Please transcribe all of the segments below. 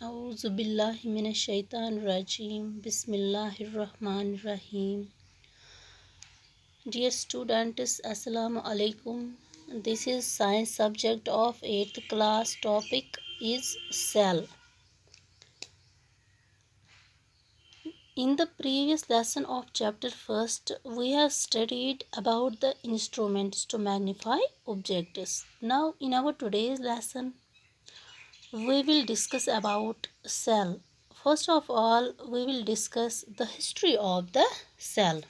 Auzubillahi minash-shaytanir-rajim. Bismillahir-rahmanir-rahim. Dear students, Assalamu alaikum. This is science subject of 8th class. Topic is cell. In the previous lesson of chapter 1st, we have studied about the instruments to magnify objects. Now, in our today's lesson, we will discuss about cell. First of all, we will discuss the history of the cell.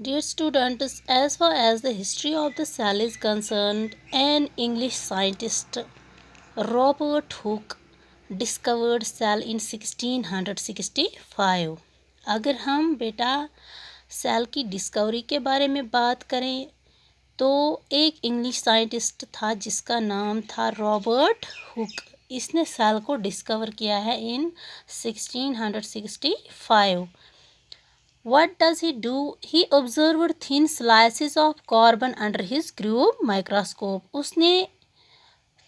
Dear students, as far as the history of the cell is concerned, an English scientist, Robert Hooke, discovered cell in 1665. अगर हम बेटा cell की discovery के बारे में बात करें तो एक इंग्लिश साइंटिस्ट था जिसका नाम था रॉबर्ट हुक. इसने सेल को डिस्कवर किया है इन 1665. What does he do? He observed thin slices of carbon under his cube microscope. उसने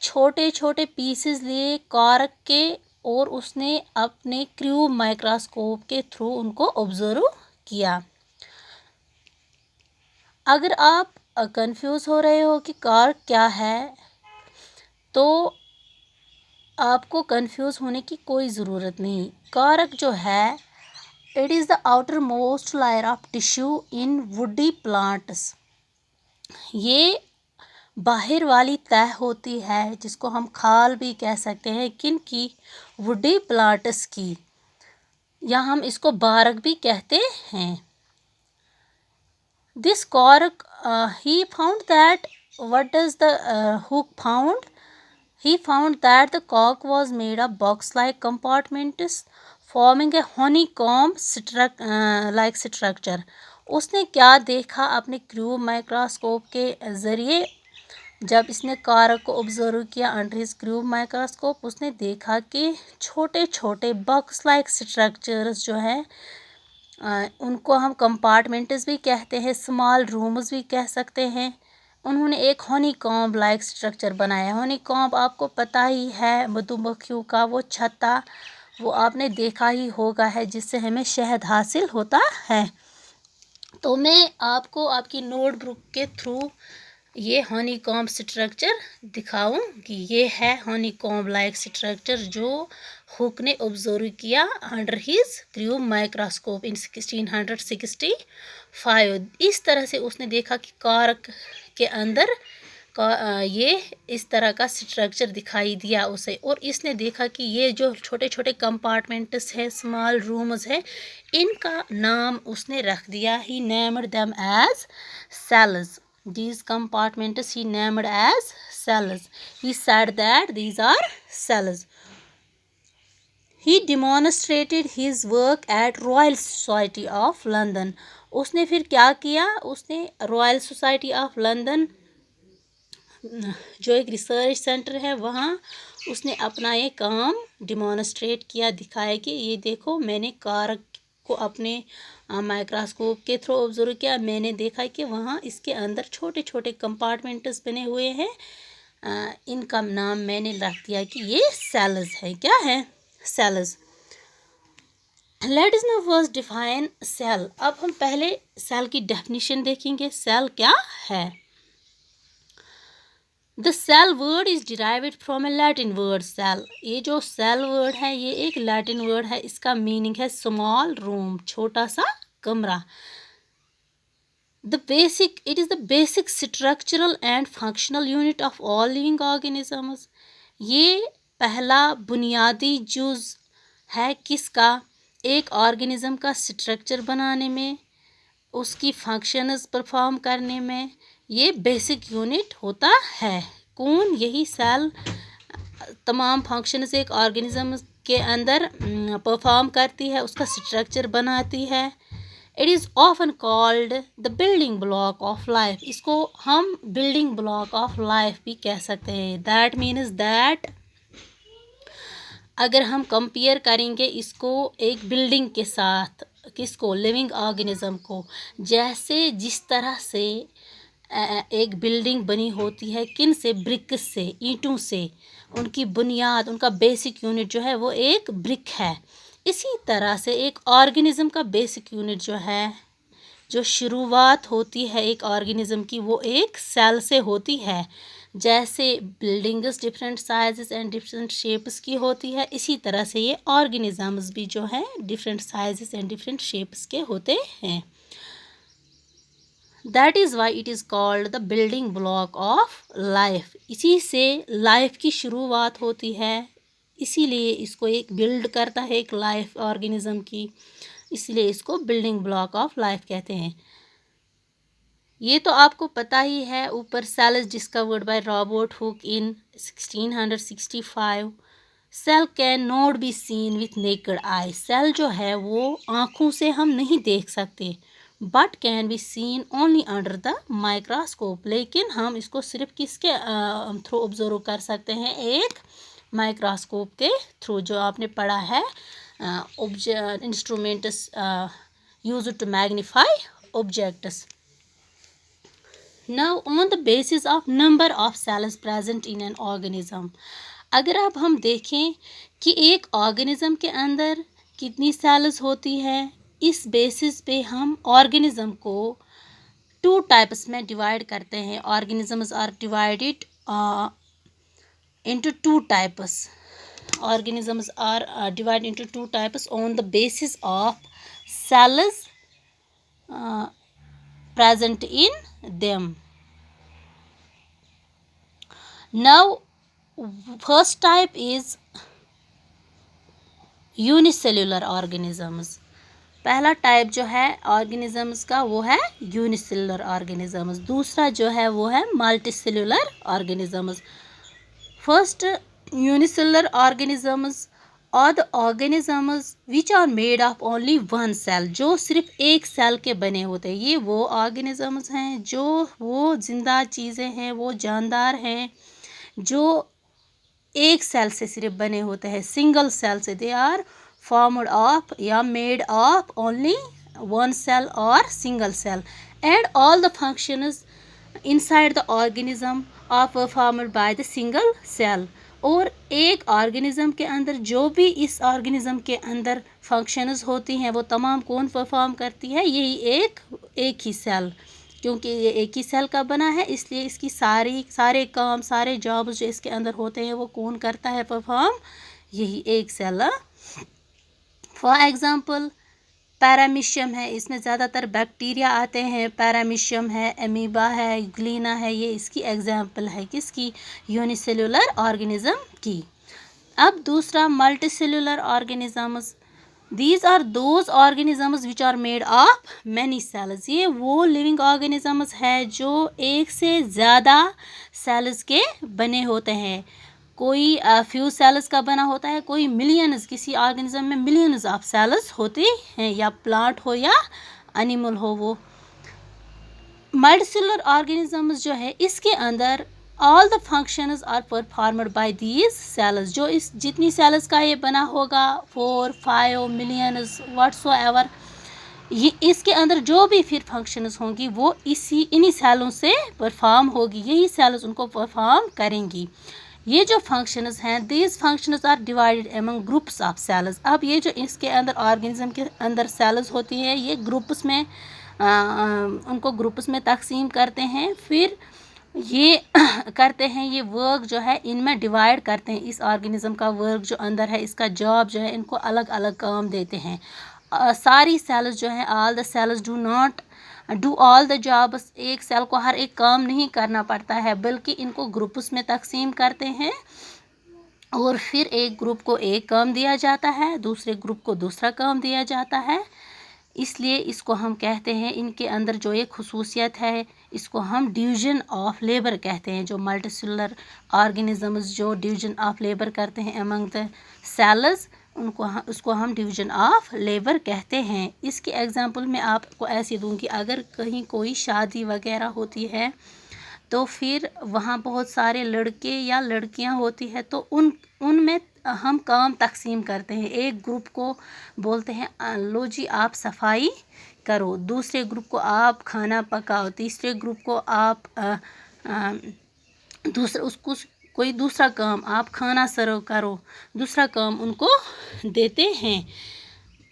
छोटे छोटे पीसेस लिए कारक के और उसने अपने क्यूब माइक्रोस्कोप के थ्रू उनको ऑब्जर्व किया. अगर आप कंफ्यूज हो रहे हो कि कारक क्या है तो आपको कंफ्यूज होने की कोई ज़रूरत नहीं. कारक जो है it is the outermost layer of tissue in woody plants. ये बाहर वाली तह होती है जिसको हम खाल भी कह सकते हैं. किन की? वुडी प्लांट्स की, या हम इसको बारक भी कहते हैं. This cork he found that what does the hook found? He found that the cork was made of box-like compartments forming a honeycomb like structure. उसने क्या देखा अपने क्यूब माइक्रोस्कोप के ज़रिए? जब इसने कारक को ऑब्जर्व किया अंडर हिज क्यूब माइक्रोस्कोप, उसने देखा कि छोटे छोटे बॉक्स लाइक स्ट्रक्चर्स जो हैं उनको हम कंपार्टमेंट्स भी कहते हैं, स्मॉल रूम्स भी कह सकते हैं. उन्होंने एक हनी कॉम्ब लाइक स्ट्रक्चर बनाया. हनी कॉम्ब आपको पता ही है, मधुमक्खियों का वो छत्ता, वो आपने देखा ही होगा है जिससे हमें शहद हासिल होता है. तो मैं आपको आपकी नोटबुक के थ्रू ये हनी कॉम्ब स्ट्रक्चर दिखाऊंगी. ये है हनी कॉम्ब लाइक स्ट्रक्चर जो हुक ने ऑब्जर्व किया अंडर हिज क्यूब माइक्रोस्कोप इन 1665. इस तरह से उसने देखा कि कारक के अंदर ये इस तरह का स्ट्रक्चर दिखाई दिया उसे, और इसने देखा कि ये जो छोटे छोटे कंपार्टमेंट्स हैं, स्मॉल रूम्स हैं, इनका नाम उसने रख दिया. He named them as cells. These compartments he named as cells. He said that these are cells. He demonstrated his work at Royal Society of London. उसने फिर क्या किया? उसने रॉयल सोसाइटी ऑफ लंदन जो एक रिसर्च सेंटर है वहाँ उसने अपना ये काम डिमॉन्स्ट्रेट किया, दिखाया कि ये देखो मैंने कारक को अपने माइक्रोस्कोप के थ्रू ऑब्जर्व किया. मैंने देखा कि वहाँ इसके अंदर छोटे छोटे कंपार्टमेंट्स बने हुए हैं. इनका नाम मैंने रख दिया कि ये सेल्स है. क्या है? Cells. Let us now first define cell. अब हम पहले सेल की डेफिनेशन देखेंगे. सेल क्या है? The cell word is derived from a Latin word cell. ये जो सेल वर्ड है ये एक लैटिन वर्ड है. इसका मीनिंग है स्मॉल रूम, छोटा सा कमरा. It is the basic structural and functional unit of all living organisms. ये पहला बुनियादी जुज है किसका? एक ऑर्गेनिज्म का स्ट्रक्चर बनाने में, उसकी फंक्शंस परफॉर्म करने में ये बेसिक यूनिट होता है. कौन? यही सेल तमाम फंक्शंस एक ऑर्गेनिज्म के अंदर परफॉर्म करती है, उसका स्ट्रक्चर बनाती है. It is often called the building block of life. इसको हम बिल्डिंग ब्लॉक ऑफ लाइफ भी कह सकते हैं. दैट मीन्स दैट अगर हम कंपेयर करेंगे इसको एक बिल्डिंग के साथ, किसको? लिविंग ऑर्गेनिज्म को. जैसे जिस तरह से एक बिल्डिंग बनी होती है किन से, ब्रिक्स से, ईंटों से। उनकी बुनियाद, उनका बेसिक यूनिट जो है वो एक ब्रिक है। इसी तरह से एक ऑर्गेनिज्म का बेसिक यूनिट जो है, जो शुरुआत होती है एक ऑर्गेनिज्म की, वो एक सेल से होती है। जैसे buildings different sizes and different shapes की होती है, इसी तरह से ये ऑर्गेनिजम्स भी जो है different sizes and different shapes के होते हैं। That is why it is called the building block of life. इसी से लाइफ की शुरुआत होती है, इसीलिए इसको एक बिल्ड करता है एक लाइफ ऑर्गेनिज्म की, इसलिए इसको बिल्डिंग ब्लॉक ऑफ लाइफ कहते हैं। ये तो आपको पता ही है। ऊपर cell is discovered by Robert Hooke in 1665। Cell can not be seen with naked eye. Cell जो है वो आँखों से हम नहीं देख सकते, but can be seen only under the microscope. लेकिन हम इसको सिर्फ किसके थ्रू ऑब्जर्व कर सकते हैं, एक माइक्रोस्कोप के थ्रू, जो आपने पढ़ा है instruments used to magnify objects. Now on the basis of number of cells present in an organism, अगर अब हम देखें कि एक ऑर्गेनिज्म के अंदर कितनी सेल्स होती है, इस बेसिस पे हम ऑर्गेनिज्म को टू टाइप्स में डिवाइड करते हैं। Organisms are divided into two types. Organisms are divided into two types on the basis of cells present in them. Now first type is unicellular organisms. पहला type जो है organisms का वो है unicellular organisms. दूसरा जो है वो है multicellular organisms. First unicellular organisms are the organisms which are made of only one cell, जो सिर्फ एक सेल के बने होते हैं। ये वो ऑर्गेनिजम्स हैं जो वो जिंदा चीज़ें हैं, वो जानदार हैं जो एक सेल से सिर्फ बने होते हैं, सिंगल सेल से। दे आर फॉर्म्ड ऑफ या made of only one cell और single cell, and all the functions inside the organism are performed by the single cell. और एक ऑर्गेनिज्म के अंदर जो भी इस ऑर्गेनिज्म के अंदर फंक्शंस होती हैं वो तमाम कौन परफॉर्म करती है, यही एक ही सेल। क्योंकि ये एक ही सेल का बना है, इसलिए इसकी सारे काम, सारे जॉब्स जो इसके अंदर होते हैं वो कौन करता है परफॉर्म, यही एक सेल। फॉर एग्ज़ाम्पल पैरामीशियम है, इसमें ज़्यादातर बैक्टीरिया आते हैं। पैरामीशियम है, एमीबा है, ग्लीना है, ये इसकी एग्जाम्पल है किसकी, यूनिसेलुलर ऑर्गेनिज्म की। अब दूसरा multicellular organisms. These are those organisms which are made of many cells. ये वो लिविंग ऑर्गेनिजम्स है जो एक से ज़्यादा सेल्स के बने होते हैं। कोई फ्यू सेल्स का बना होता है, कोई मिलियंस, किसी ऑर्गेनिज्म में मिलियंस ऑफ सेल्स होते हैं, या प्लांट हो या एनिमल हो वो। मल्टीसेलुलर ऑर्गेनिजम्स जो है इसके अंदर all the functions are performed by these cells. जो इस जितनी सेल्स का ये बना होगा, 4, 5 मिलियंस व्हाटसोएवर, ये इसके अंदर जो भी फिर फंक्शंस होंगी वो इन्हीं सेलों से परफॉर्म होगी, यही सेल्स उनको परफॉर्म करेंगी। ये जो फंक्शंस हैं, these functions are divided among groups of cells. अब ये जो इसके अंदर ऑर्गेनिज्म के अंदर सेल्स होती हैं, ये ग्रुप्स में उनको ग्रुप्स में तकसीम करते हैं, फिर ये करते हैं, ये वर्क जो है इनमें डिवाइड करते हैं। इस ऑर्गेनिज्म का वर्क जो अंदर है, इसका जॉब जो है, इनको अलग अलग काम देते हैं। सारी सेल्स जो है, all the sales do not do all the jobs. एक सेल को हर एक काम नहीं करना पड़ता है, बल्कि इनको ग्रुप्स में तकसीम करते हैं, और फिर एक ग्रुप को एक काम दिया जाता है, दूसरे ग्रुप को दूसरा काम दिया जाता है। इसलिए इसको हम कहते हैं, इनके अंदर जो एक खुसूसियत है, इसको हम डिवीजन ऑफ लेबर कहते हैं। जो मल्टीसेलुलर ऑर्गेनिजम्स जो डिवीजन ऑफ लेबर करते हैं अमंग द सेल्स, उसको हम डिवीजन ऑफ लेबर कहते हैं। इसकी एग्जांपल मैं आपको ऐसे दूंगी, अगर कहीं कोई शादी वगैरह होती है तो फिर वहाँ बहुत सारे लड़के या लड़कियाँ होती है, तो उनमें हम काम तकसीम करते हैं। एक ग्रुप को बोलते हैं लो जी आप सफाई करो, दूसरे ग्रुप को आप खाना पकाओ, तीसरे ग्रुप को आप दूसरा उसको कोई दूसरा काम आप खाना सर्व करो, दूसरा काम उनको देते हैं।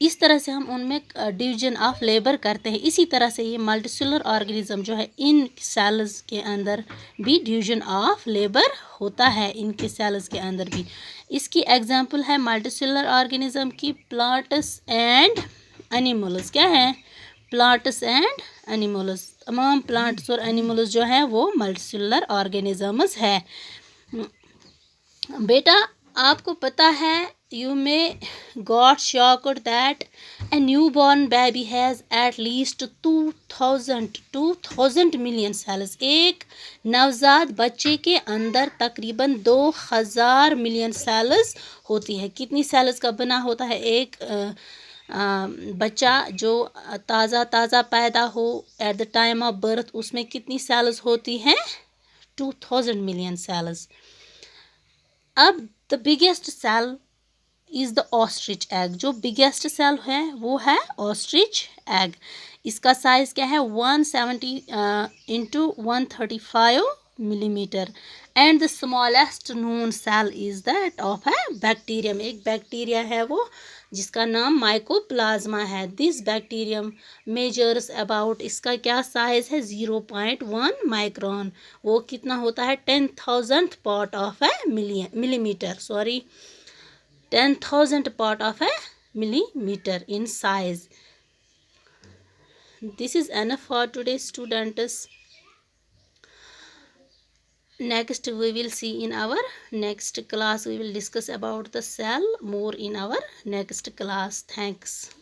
इस तरह से हम उनमें डिवीजन ऑफ लेबर करते हैं। इसी तरह से ये मल्टीसेलुलर ऑर्गेनिज्म जो है, इन सेल्स के अंदर भी डिवीजन ऑफ लेबर होता है, इनके सेल्स के अंदर भी। इसकी एग्जांपल है मल्टीसेलुलर ऑर्गेनिज्म की प्लांट्स एंड एनिमल्स। क्या है? Plants and animals. तमाम प्लांट्स और एनिमल्स जो हैं वो मल्टीसेलुलर ऑर्गेनिजम्स है। बेटा आपको पता है, you may got shocked that a newborn baby has at least 2000 million cells। एक नवजात बच्चे के अंदर तकरीबन 2000 मिलियन सेल्स होती है। कितनी सेल्स का बना होता है एक बच्चा जो ताज़ा पैदा हो at the time of birth, उसमें कितनी सेल्स होती हैं? 2000 मिलियन सेल्स। अब the biggest cell is the ostrich egg. जो बिगेस्ट सेल है वो है ऑस्ट्रिच एग। इसका साइज़ क्या है? 170 into 135 millimetre. And the smallest known cell is that of है बैक्टीरियम। एक बैक्टीरिया है वो जिसका नाम माइकोप्लाज्मा है। दिस बैक्टीरियम मेजर्स अबाउट, इसका क्या साइज़ है? 0.1 माइक्रोन। वो कितना होता है? 10,000 पार्ट ऑफ है millimetre, sorry 10,000 part of a millimeter in size. This is enough for today, students. Next we will see in our next class, we will discuss about the cell more in our next class. Thanks.